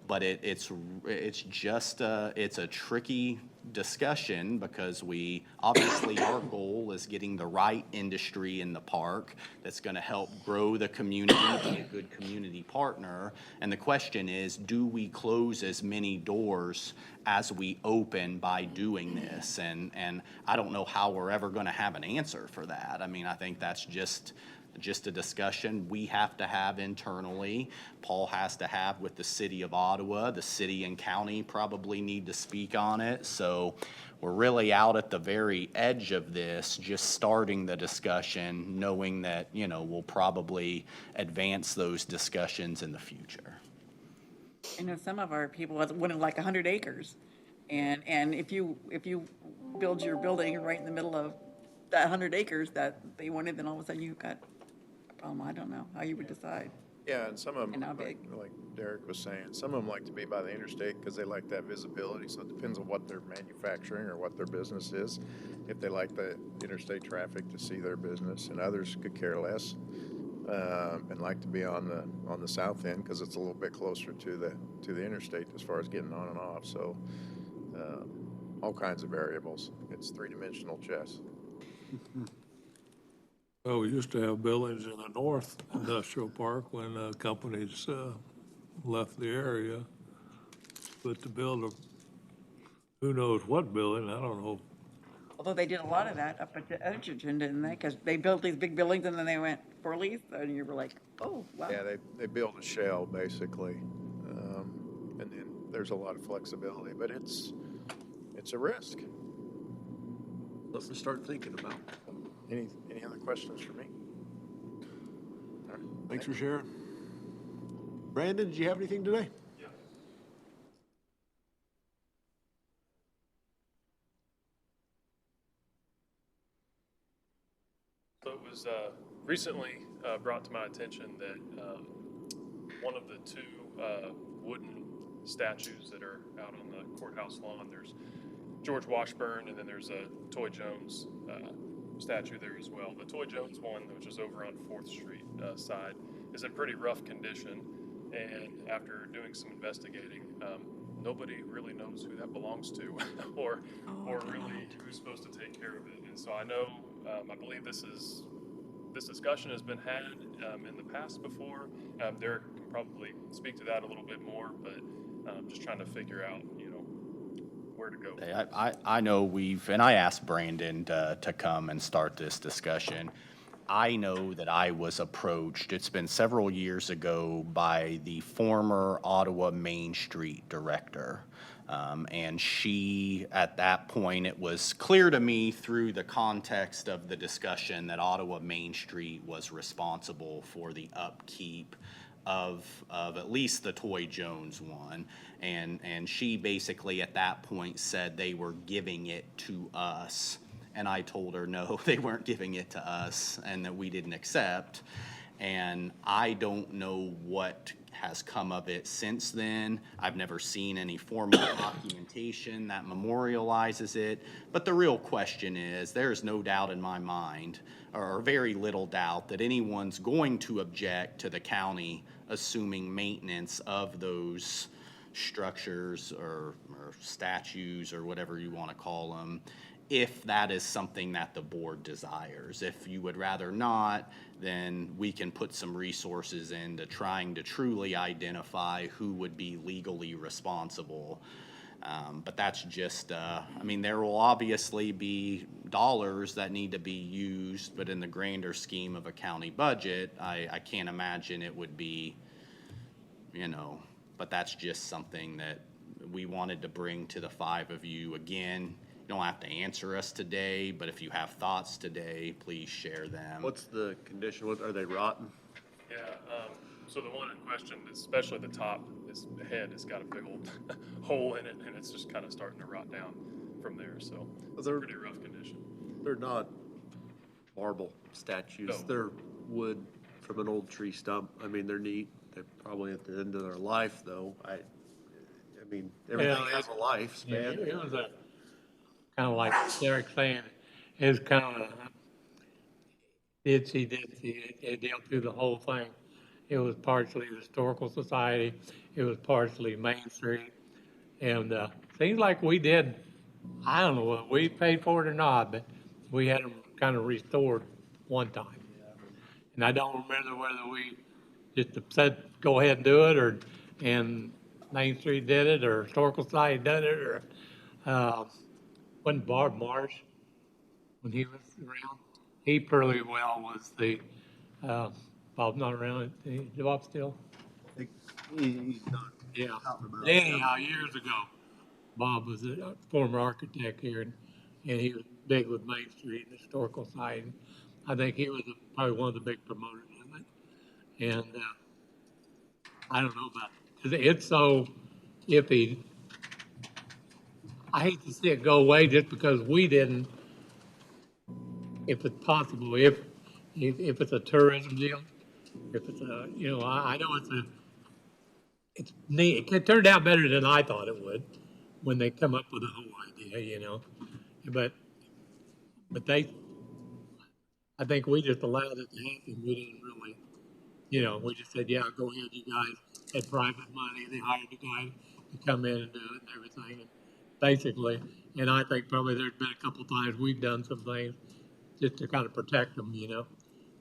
but it's just it's a tricky discussion because we obviously our goal is getting the right industry in the park that's going to help grow the community, be a good community partner. And the question is, do we close as many doors as we open by doing this? And I don't know how we're ever going to have an answer for that. I mean, I think that's just a discussion we have to have internally. Paul has to have with the city of Ottawa. The city and county probably need to speak on it. So we're really out at the very edge of this, just starting the discussion, knowing that, we'll probably advance those discussions in the future. I know some of our people wanted like 100 acres. And if you build your building right in the middle of that 100 acres that they wanted, then all of a sudden you've got a problem. I don't know how you would decide. Yeah, and some of And how them, big? like Derek was saying, some of them like to be by the interstate because they like that visibility. So it depends on what they're manufacturing or what their business is. If they like the interstate traffic to see their business, and others could care less and like to be on the south end because it's a little bit closer to the interstate as far as getting on and off. So all kinds of variables. It's three-dimensional chess. Well, we used to have buildings in the North Industrial Park when companies left the area. But to build who knows what building, I don't know. Although they did a lot of that up at the Edgerton, didn't they? Because they built these big buildings and then they went for lease, and you were like, oh, wow. Yeah, they build a shell basically, and then there's a lot of flexibility, but it's a risk. Something to start thinking about. Any other questions for me? All right. Thanks for sharing. Brandon, did you have anything today? So it was recently brought to my attention that one of the two wooden statues that are out on the courthouse lawn, there's George Washburn, and then there's a Toy Jones statue there as well. The Toy Jones one, which is over on 4th Street side, is in pretty rough condition, and after doing some investigating, nobody really knows who that belongs to or really who's supposed to take care of it. And so I know, I believe this discussion has been had in the past before. Derek can probably speak to that a little bit more, but just trying to figure out, where to go. I know and I asked Brandon to come and start this discussion. I know that I was approached, it's been several years ago, by the former Ottawa Main Street director. And she, at that point, it was clear to me through the context of the discussion that Ottawa Main Street was responsible for the upkeep of at least the Toy Jones one. And she basically at that point said they were giving it to us. And I told her, no, they weren't giving it to us and that we didn't accept. And I don't know what has come of it since then. I've never seen any formal documentation that memorializes it. But the real question is, there's no doubt in my mind, or very little doubt, that anyone's going to object to the county assuming maintenance of those structures or statues or whatever you want to call them, if that is something that the board desires. If you would rather not, then we can put some resources into trying to truly identify who would be legally responsible. But that's just, there will obviously be dollars that need to be used, but in the grander scheme of a county budget, I can't imagine it would be, but that's just something that we wanted to bring to the five of you. Again, you don't have to answer us today, but if you have thoughts today, please share them. What's the condition? Are they rotten? Yeah, so the one in question, especially the top, the head has got a big old hole in it, and it's just kind of starting to rot down from there, so it's a pretty rough condition. They're not marble statues. No. They're wood from an old tree stump. They're neat. They're probably at the end of their life, though. Everything has a lifespan. Yeah, it was a kind of like Derek saying, it was kind of a itsy-ditsy. It dealt through the whole thing. it was partially the Historical Society, it was partially Main Street. And seems like we did, I don't know whether we paid for it or not, but we had them kind of restored one time. And I don't remember whether we just said, go ahead and do it, or, and Main Street did it, or Historical Society did it, or, when Bob Marsh, when he was around, he pretty well was the, Bob's not around, is Bob still? He's not. Yeah. Out and about. Anyhow, years ago, Bob was a former architect here, and he was big with Main Street and Historical Society. I think he was probably one of the big promoters of it. And I don't know about it, 'cause it's so iffy. I hate to see it go away just because we didn't. If it's possible, if it's a tourism deal, if it's a, you know, I know it's neat. It turned out better than I thought it would when they come up with the whole idea, you know. But I think we just allowed it to happen. We didn't really, you know, we just said, yeah, go ahead, you guys. Had private money. They hired a guy to come in and do it and everything. And basically, and I think probably there's been a couple times we've done some things just to kind of protect them, you know,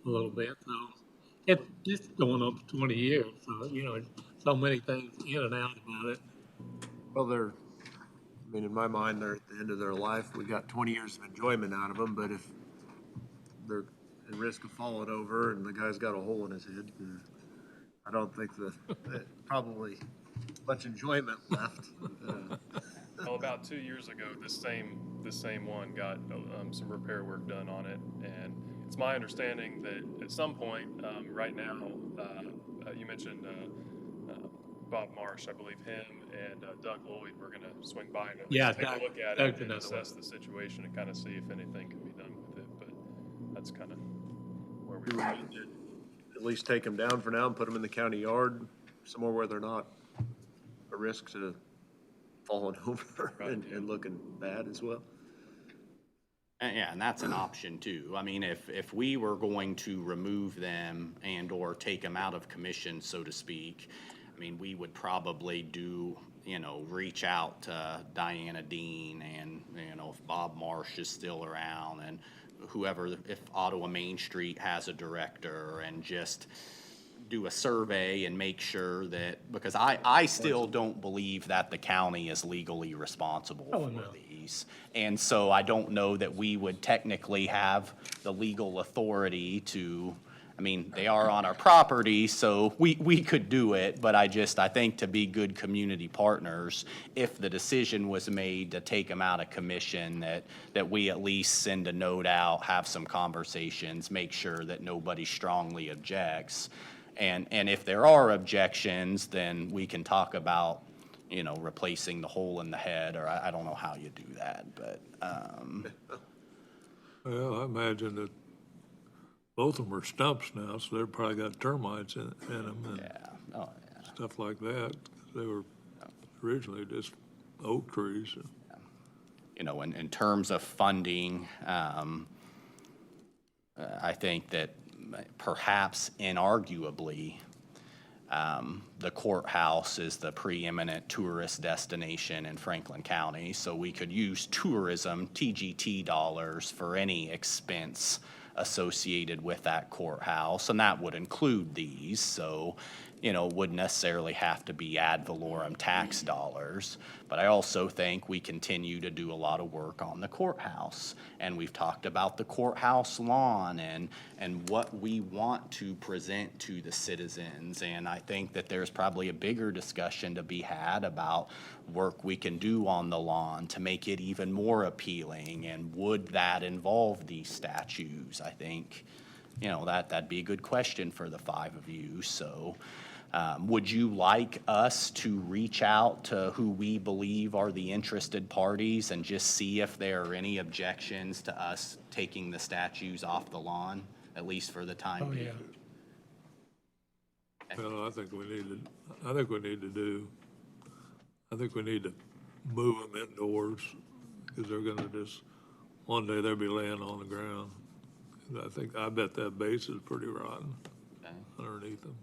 a little bit. So it's going on for 20 years. So, you know, so many things in and out about it. Well, I mean, in my mind, they're at the end of their life. We got 20 years of enjoyment out of them, but if they're at risk of falling over and the guy's got a hole in his head, I don't think that probably much enjoyment left. Well, about 2 years ago, this same one got some repair work done on it, and it's my understanding that at some point, right now, you mentioned Bob Marsh, I believe him and Doug Lloyd were going to swing by and at least take a look at it and assess the situation and kind of see if anything can be done with it. But that's kind of where we are. At least take them down for now and put them in the county yard, somewhere where they're not a risk to falling over and looking bad as well. Yeah, and that's an option too. I mean, if we were going to remove them and or take them out of commission, so to speak, I mean, we would probably do, you know, reach out to Diana Dean and, you know, if Bob Marsh is still around and whoever, if Ottawa Main Street has a director, and just do a survey and make sure that, because I still don't believe that the county is legally responsible for these. And so I don't know that we would technically have the legal authority to, I mean, they are on our property, so we could do it, but I think to be good community partners, if the decision was made to take them out of commission, that we at least send a note out, have some conversations, make sure that nobody strongly objects. And if there are objections, then we can talk about, you know, replacing the hole in the head, or I don't know how you do that, but. Well, I imagine that both of them are stumps now, so they've probably got termites in them and stuff like that. They were originally just oak trees. You know, in terms of funding, I think that perhaps inarguably, the courthouse is the preeminent tourist destination in Franklin County, so we could use tourism, TGT dollars, for any expense associated with that courthouse, and that would include these, so, you know, wouldn't necessarily have to be ad valorem tax dollars. But I also think we continue to do a lot of work on the courthouse, and we've talked about the courthouse lawn and what we want to present to the citizens, and I think that there's probably a bigger discussion to be had about work we can do on the lawn to make it even more appealing, and would that involve these statues? I think, you know, that'd be a good question for the five of you. So would you like us to reach out to who we believe are the interested parties and just see if there are any objections to us taking the statues off the lawn, at least for the time being? Well, I think we need to move them indoors, because they're gonna just, one day they'll be laying on the ground. I bet that base is pretty rotten underneath them.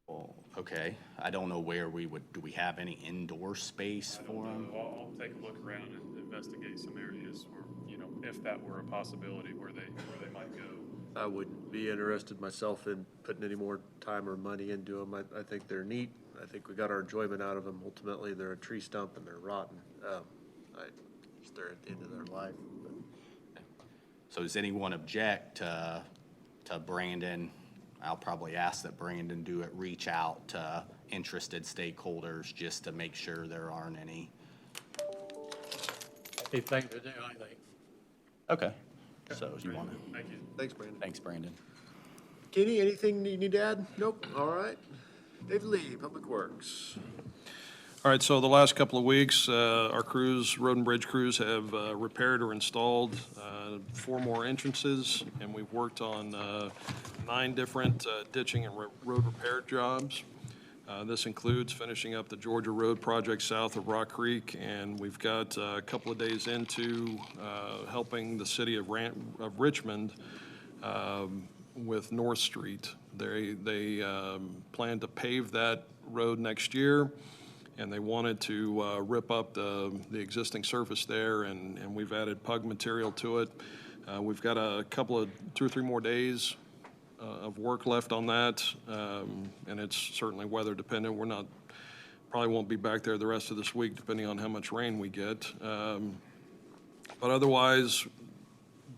Well, okay, I don't know where do we have any indoor space for them? I'll take a look around and investigate some areas where, if that were a possibility where they might go. I wouldn't be interested myself in putting any more time or money into them. I think they're neat. I think we got our enjoyment out of them. Ultimately, they're a tree stump and they're rotten. They're at the end of their life. So does anyone object to Brandon? I'll probably ask that Brandon do it, reach out to interested stakeholders just to make sure there aren't any. Good thing to do, I think. Okay. So you want to? Thank you. Thanks, Brandon. Thanks, Brandon. Kenny, anything you need to add? Nope. All right. David Lee, Public Works. All right, so the last couple of weeks, our crews, road and bridge crews, have repaired or installed 4 more entrances, and we've worked on 9 different ditching and road repair jobs. This includes finishing up the Georgia Road project south of Rock Creek, and we've got a couple of days into helping the city of Richmond with North Street. They plan to pave that road next year, and they wanted to rip up the existing surface there, and we've added pug material to it. We've got a couple of 2 or 3 more days of work left on that, and it's certainly weather dependent. Probably won't be back there the rest of this week, depending on how much rain we get. But otherwise,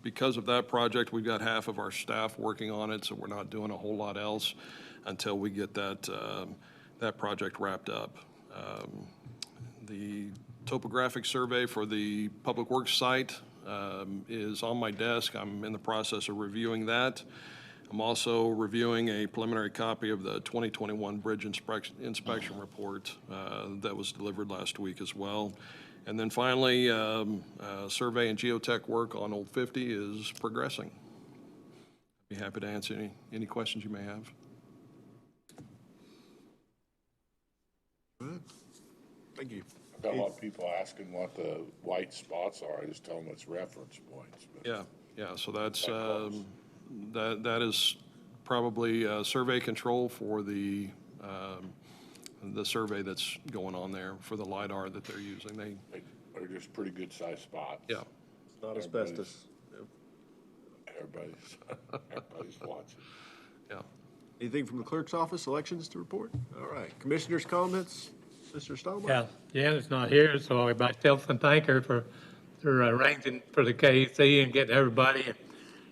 because of that project, we've got half of our staff working on it, so we're not doing a whole lot else until we get that project wrapped up. The topographic survey for the Public Works site is on my desk. I'm in the process of reviewing that. I'm also reviewing a preliminary copy of the 2021 bridge inspection report that was delivered last week as well. And then finally, survey and geotech work on Old 50 is progressing. I'd be happy to answer any questions you may have. Good. Thank you. I've got a lot of people asking what the white spots are. I just tell them it's reference points. But Yeah, so that's, that is probably survey control for the survey that's going on there for the LiDAR that they're using. they're just pretty good sized spots. Yeah. Not asbestos. Everybody's watching. Yeah. Anything from the clerk's office, elections to report? All right. Commissioners' comments? Mr. Stallmeyer? Yeah, Janet's not here, so I myself and thank her for arranging for the KC and getting everybody.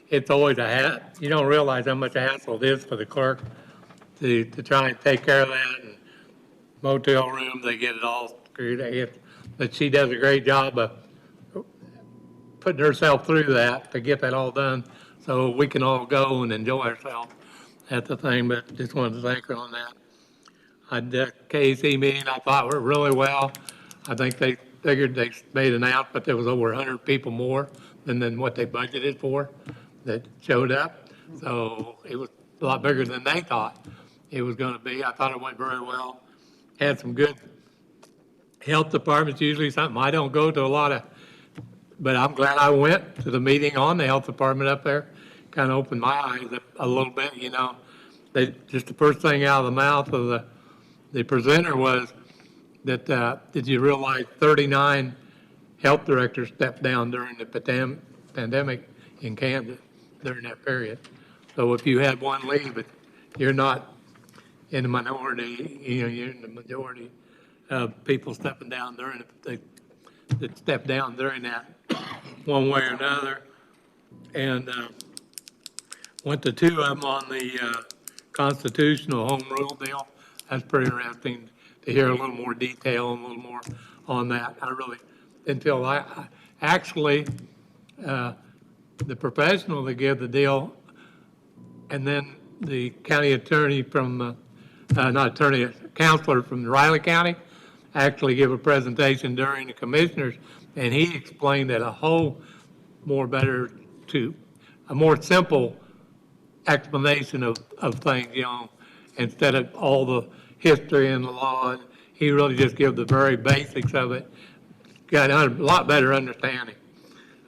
It's always you don't realize how much a hassle it is for the clerk to try and take care of that. And motel rooms, they get it all screwed up. But she does a great job of putting herself through that to get that all done so we can all go and enjoy ourselves at the thing. But just wanted to thank her on that. The KC meeting, I thought went really well. I think they figured they made an out, but there was over 100 people more than what they budgeted for that showed up. So it was a lot bigger than they thought it was going to be. I thought it went very well. Had some good health departments, usually something I don't go to a lot of, but I'm glad I went to the meeting on the health department up there. Kind of opened my eyes up a little bit, just the first thing out of the mouth of the presenter was that, did you realize 39 health directors stepped down during the pandemic in Kansas during that period? So if you had one leave, you're not in the minority, you're in the majority of people stepping down during that stepped down during that one way or another. And went to 2 of them on the constitutional home rule deal. That's pretty interesting to hear a little more detail and a little more on that. I really didn't feel actually, the professional that gave the deal, and then the county attorney from, not attorney, counselor from Riley County, actually gave a presentation during the commissioners, and he explained that a more simple explanation of things, instead of all the history and the law. He really just gave the very basics of it. Got a lot better understanding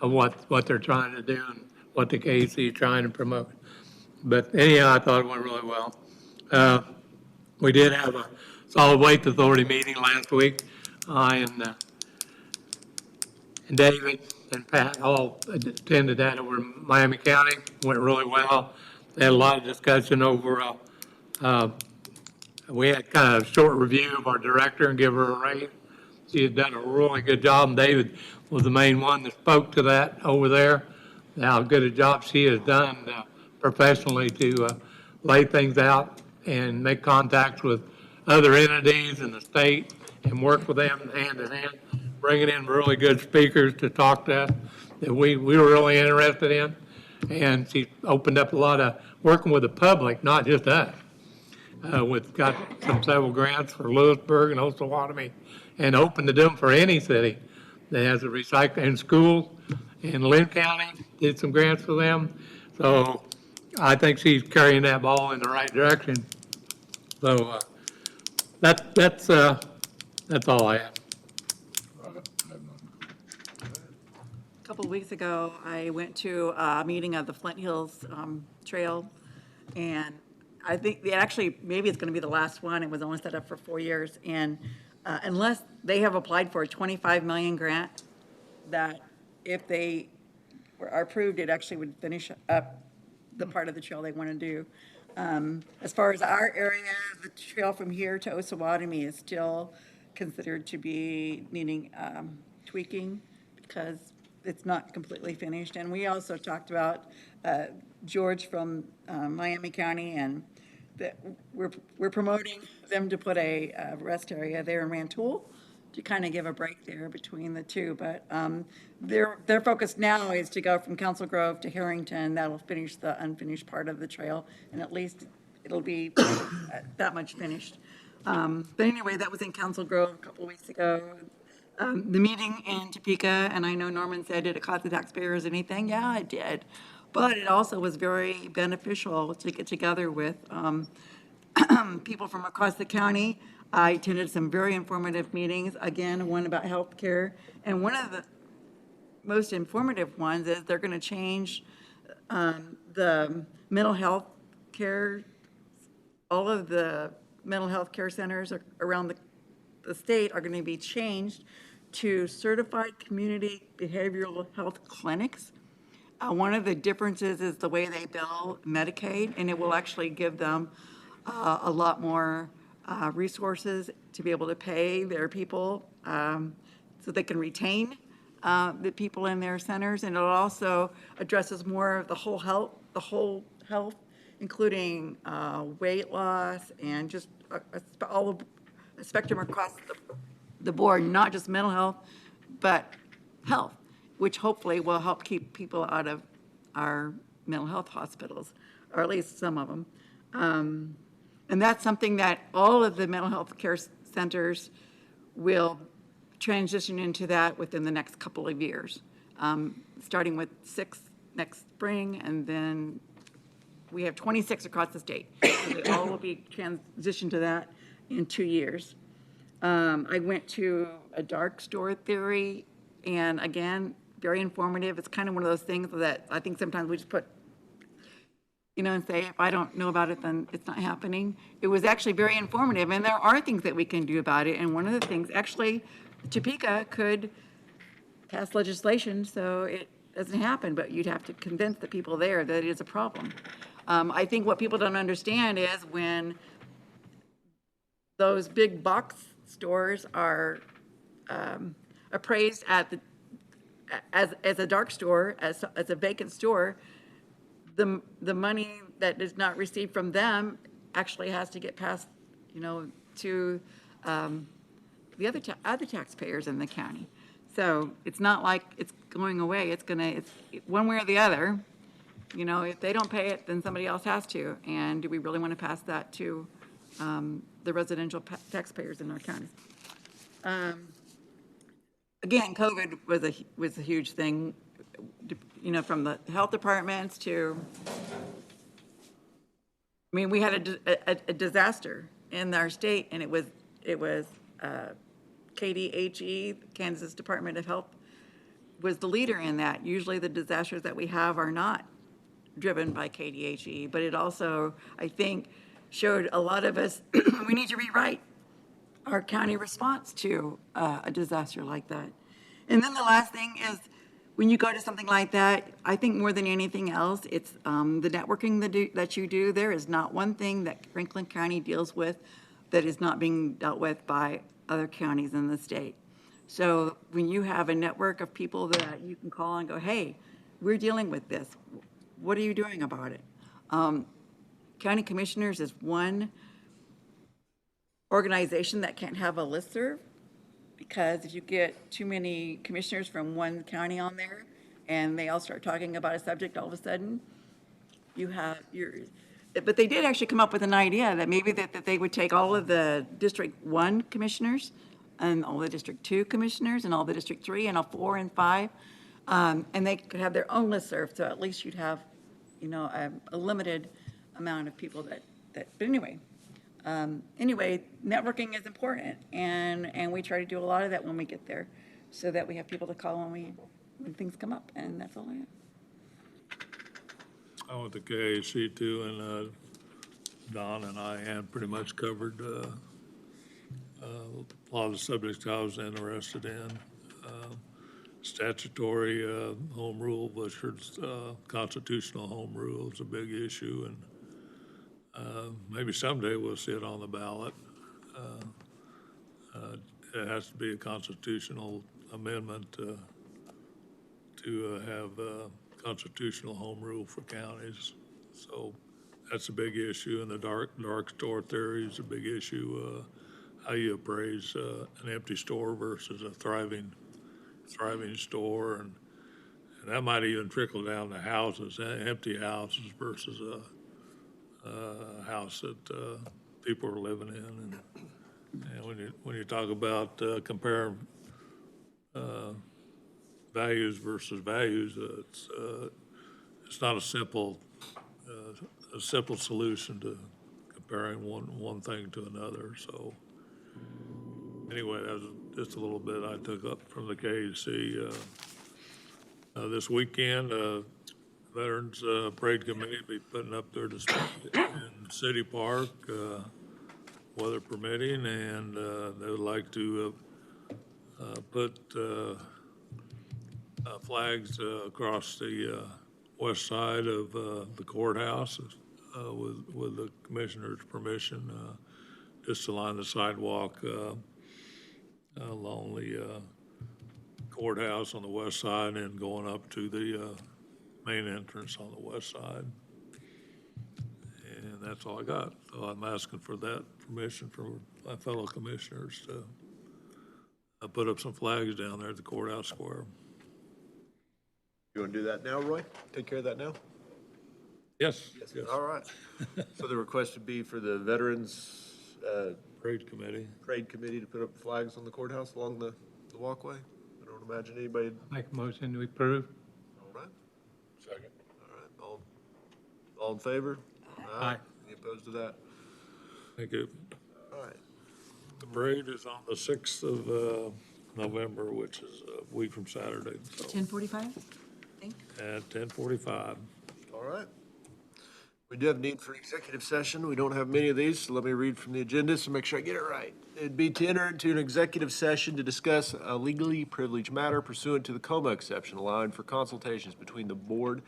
of what they're trying to do and what the KC is trying to promote. But anyhow, I thought it went really well. We did have a solid waste authority meeting last week, and David and Pat all attended that over in Miami County. Went really well. They had a lot of discussion over, we had kind of a short review of our director and give her a raise. She has done a really good job, and David was the main one that spoke to that over there. How good a job she has done professionally to lay things out and make contacts with other entities in the state and work with them hand in hand, bringing in really good speakers to talk to us that we were really interested in. And she opened up a lot of working with the public, not just us. We've got several grants for Lewisburg and Osawatomie, and opened to them for any city that has a recycling school. In Lynn County, did some grants for them. So I think she's carrying that ball in the right direction. So that's all I have. A couple of weeks ago, I went to a meeting of the Flint Hills Trail, and I think maybe it's going to be the last one. It was only set up for 4 years, and unless they have applied for a $25 million grant, that if they are approved, it actually would finish up the part of the trail they want to do. As far as our area, the trail from here to Osawatomie is still considered to be needing tweaking because it's not completely finished. And we also talked about George from Miami County, and that we're promoting them to put a rest area there in Rantoul to kind of give a break there between the two. But their focus now is to go from Council Grove to Harrington. That'll finish the unfinished part of the trail, and at least it'll be that much finished. But anyway, that was in Council Grove a couple of weeks ago. The meeting in Topeka, and I know Norman said, did it cost the taxpayers anything? Yeah, it did. But it also was very beneficial to get together with people from across the county. I attended some very informative meetings, again, one about healthcare. And one of the most informative ones is they're going to change the mental health care. All of the mental health care centers around the state are going to be changed to certified community behavioral health clinics. One of the differences is the way they bill Medicaid, and it will actually give them a lot more resources to be able to pay their people so they can retain the people in their centers. And it also addresses more of the whole health, including weight loss and just all of a spectrum across the board, not just mental health, but health, which hopefully will help keep people out of our mental health hospitals, or at least some of them. And that's something that all of the mental health care centers will transition into that within the next couple of years, starting with 6 next spring, and then we have 26 across the state. So they all will be transitioned to that in 2 years. I went to a dark store theory, and again, very informative. It's kind of one of those things that I think sometimes we just put, and say, if I don't know about it, then it's not happening. It was actually very informative, and there are things that we can do about it. And one of the things, actually, Topeka could pass legislation so it doesn't happen, but you'd have to convince the people there that it is a problem. I think what people don't understand is when those big box stores are appraised at as a dark store, as a vacant store, the money that is not received from them actually has to get passed, to the other taxpayers in the county. So it's not like it's going away. It's one way or the other. If they don't pay it, then somebody else has to. And do we really want to pass that to the residential taxpayers in our county? Again, COVID was a huge thing, from the health departments to, we had a disaster in our state, and it was KDHE, Kansas Department of Health, was the leader in that. Usually the disasters that we have are not driven by KDHE, but it also, I think, showed a lot of us, we need to rewrite our county response to a disaster like that. And then the last thing is, when you go to something like that, I think more than anything else, it's the networking that you do. There is not one thing that Franklin County deals with that is not being dealt with by other counties in the state. So when you have a network of people that you can call and go, hey, we're dealing with this. What are you doing about it? County commissioners is one organization that can't have a listserv, because if you get too many commissioners from one county on there and they all start talking about a subject, all of a sudden you have but they did actually come up with an idea that maybe that they would take all of the District 1 commissioners and all the District 2 commissioners and all the District 3 and all 4 and 5, and they could have their own listserv. So at least you'd have, a limited amount of people that but anyway, networking is important, and we try to do a lot of that when we get there, so that we have people to call when things come up, and that's all I have. I went to KAC too, and Don and I had pretty much covered a lot of the subjects I was interested in. Statutory home rule versus constitutional home rule is a big issue, and maybe someday we'll see it on the ballot. It has to be a constitutional amendment to have constitutional home rule for counties. So that's a big issue, and the dark store theory is a big issue. How you appraise an empty store versus a thriving store, and that might even trickle down to houses, empty houses versus a house that people are living in. And when you talk about comparing values versus values, it's not a simple solution to comparing one thing to another. So anyway, that was just a little bit I took up from the KAC. This weekend, Veterans Parade Committee will be putting up their display in City Park, weather permitting, and they would like to put flags across the west side of the courthouse with the commissioner's permission, just to line the sidewalk along the courthouse on the west side and going up to the main entrance on the west side. And that's all I got. So I'm asking for that permission from my fellow commissioners to put up some flags down there at the courthouse square. You want to do that now, Roy? Take care of that now? Yes. All right. So the request would be for the Veterans Parade Committee to put up flags on the courthouse along the walkway? I don't imagine anybody. Make a motion to approve. All right. Second. All right. All in favor? Aye. Any opposed to that? Thank you. All right. The parade is on the 6th of November, which is a week from Saturday. So 10:45, I think. at 10:45. All right. We do have need for executive session. We don't have many of these, so let me read from the agenda to make sure I get it right. It'd be to enter into an executive session to discuss a legally privileged matter pursuant to the COMA exception, allowing for consultations between the board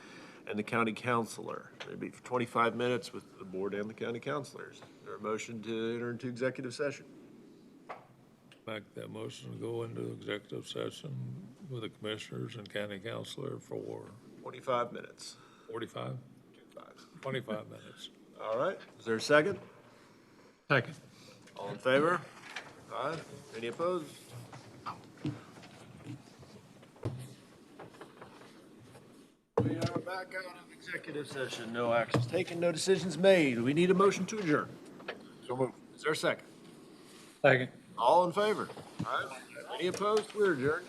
and the county councilor. It'd be for 25 minutes with the board and the county councilors. Is there a motion to enter into executive session? Make that motion to go into executive session with the commissioners and county councilor for 25 minutes. 45? 25 minutes. All right. Is there a second? Second. All in favor? Aye. Any opposed? We are back out of executive session. No actions taken, no decisions made. We need a motion to adjourn. So moved. Is there a second? Second. All in favor? Aye. Any opposed? We're adjourned.